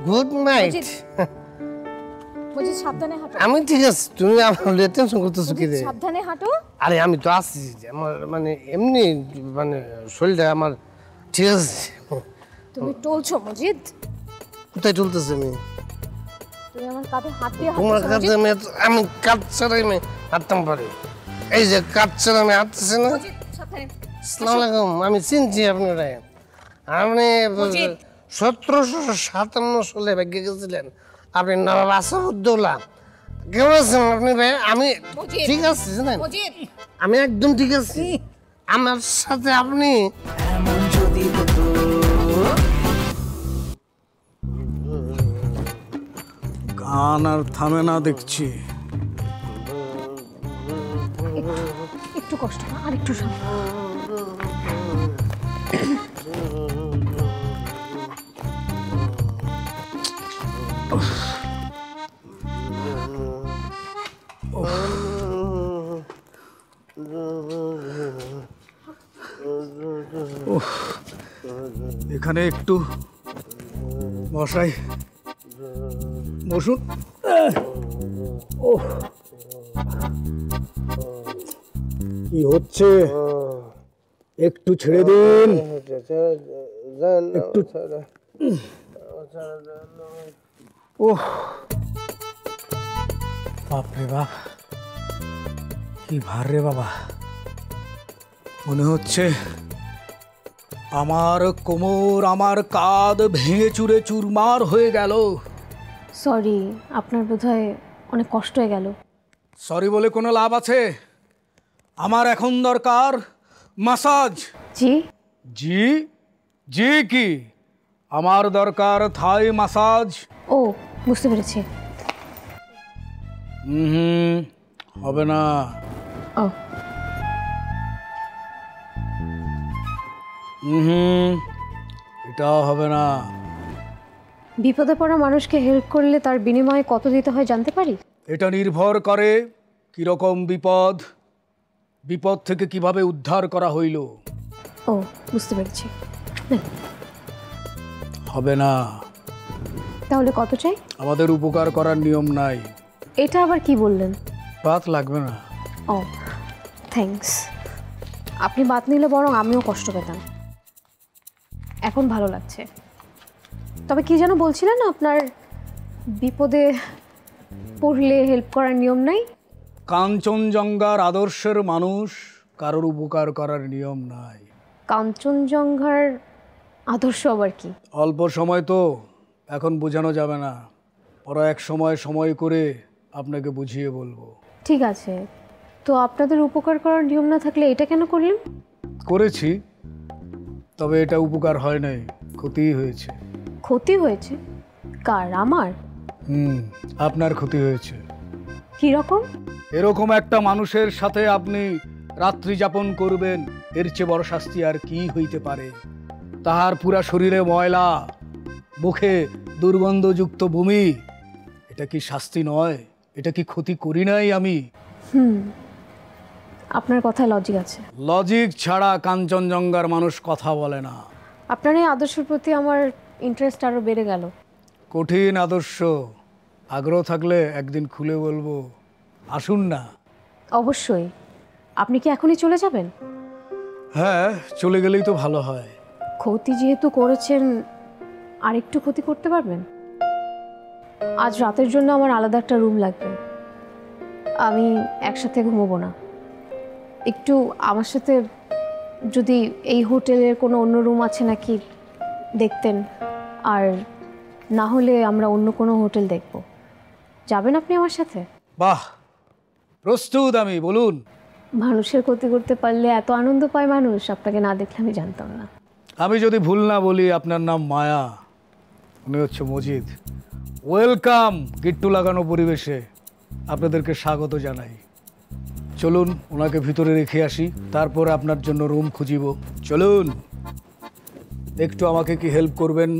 Good night. Majid সাবধানে হাঁটো। আমি ঠিক আছে, তুমি আমার টেনশন করতেছো কি রে? সাবধানে হাঁটো। আরে আমি তো আছি, আমার মানে এমনি মানে শরীরটা আমার ঠিক আছে। তুমি টলছো মজিদ। কোথায় চলতেছে আমি? তুমি আমার কাঁধে হাত দিয়ে তোমার হাঁটছো কাছে মজিদ। আমি কাজ ছাড়াই আমি হাঁটতাম পারি। এই যে কাজ ছাড়া আমি হাঁটতেছি না। মজিদ সাবধানে। আসসালামু আলাইকুম, আমি চিনছি আপনারা। আপনি 1757 সালে ভাগ্যে গেছিলেন, আপনি নবাব আসাদুদ্দৌলা। কেমন আছেন আপনি ভাই? আমি ঠিক আছি, জানেন আমি একদম ঠিক আছি। আমার সাথে আপনি গান আর থামে না দেখছি। একটু কষ্ট না, আর একটু এখানে একটু বসাই, বসুন। কি হচ্ছে? একটু ছেড়ে দিন, একটু। ওহ বাপরে বাপ, কি ভার রে বাবা। মনে হচ্ছে আমার কোমর, আমার কাঁধ ভেঙে চুরে চুরমার হয়ে গেল। সরি, আপনার বোধহয় অনেক কষ্ট হয়ে গেল। সরি বলে কোনো লাভ আছে? আমার এখন দরকার মাসাজ। জি জি জি কি? আমার দরকার থাই মাসাজ। ও বুঝতে পেরেছি। হবে না। ও এটাও হবে না। বিপদে পড়া মানুষকে হেল্প করলে তার বিনিময়ে কত দিতে হয় জানতে পারি? এটা নির্ভর করে কিরকম বিপদ, বিপদ থেকে কিভাবে উদ্ধার করা হইল। ও বুঝতে পেরেছি। হবে না। তাহলে কত চাই? আমাদের উপকার করার নিয়ম নাই। এটা আবার কি বললেন? বাত লাগবে না। ও থ্যাঙ্কস। আপনি বাত নিলে বরং আমিও কষ্ট পেতাম। এখন ভালো লাগছে। তবে কি যেন বলছিলেন, আপনার বিপদে পড়লে হেল্প করার নিয়ম নাই? কাঞ্চনজঙ্ঘার আদর্শের মানুষ, কারোর উপকার করার নিয়ম নাই। কাঞ্চনজঙ্ঘার আদর্শ আবার কি? অল্প সময় তো, এখন বোঝানো যাবে না। ওরা এক সময় সময় করে আপনাকে বুঝিয়ে বলবো। ঠিক আছে, তো আপনাদের উপকার করার নিয়ম না থাকলে এটা কেন করলেন? করেছি, তবে এটা উপকার হয় নাই, ক্ষতিই হয়েছে। ক্ষতি হয়েছে? কার? আমার? আপনার ক্ষতি হয়েছে। কি রকম? এরকম একটা মানুষের সাথে আপনি রাত্রি যাপন করবেন, এর চেয়ে বড় শাস্তি আর কি হইতে পারে? তাহার পুরা শরীরে ময়লা, মুখে দুর্গন্ধযুক্ত বমি। এটা কি শাস্তি নয়? এটা কি ক্ষতি করি নাই আমি? আপনার কথায় লজিক আছে। লজিক ছাড়া কাঞ্চনজঙ্ঘার মানুষ কথা বলে না। আপনার এই আদর্শের প্রতি আমার ইন্টারেস্ট আরো বেড়ে গেল। কঠিন আদর্শ, আগ্রহ থাকলে একদিন খুলে বলবো, আসুন না। অবশ্যই। আপনি কি এখনই চলে যাবেন? হ্যাঁ, চলে গেলেই তো ভালো হয়। ক্ষতি যেহেতু করেছেন, আর একটু ক্ষতি করতে পারবেন? আজ রাতের জন্য আমার আলাদা একটা রুম লাগবে। আমি একসাথে ঘুমোবো না। একটু আমার সাথে যদি এই হোটেলের কোনো অন্য রুম আছে নাকি দেখতেন, আর না হলে আমরা অন্য কোনো হোটেল দেখব। যাবেন আপনি আমার সাথে? বাহ, প্রস্তুত আমি, বলুন। মানুষের ক্ষতি করতে পারলে এত আনন্দ পায় মানুষ, আপনাকে না দেখলে আমি জানতাম না। আমি যদি ভুল না বলি, আপনার নাম মায়া, উনি হচ্ছে মজিদ। ওয়েলকাম গিট্টু লাগানো পরিবেশে আপনাদেরকে স্বাগত জানাই। চলুন ওনাকে ভিতরে রেখে আসি, তারপরে আপনার জন্য রুম খুঁজিব। চলুন, একটু আমাকে কি হেল্প করবেন?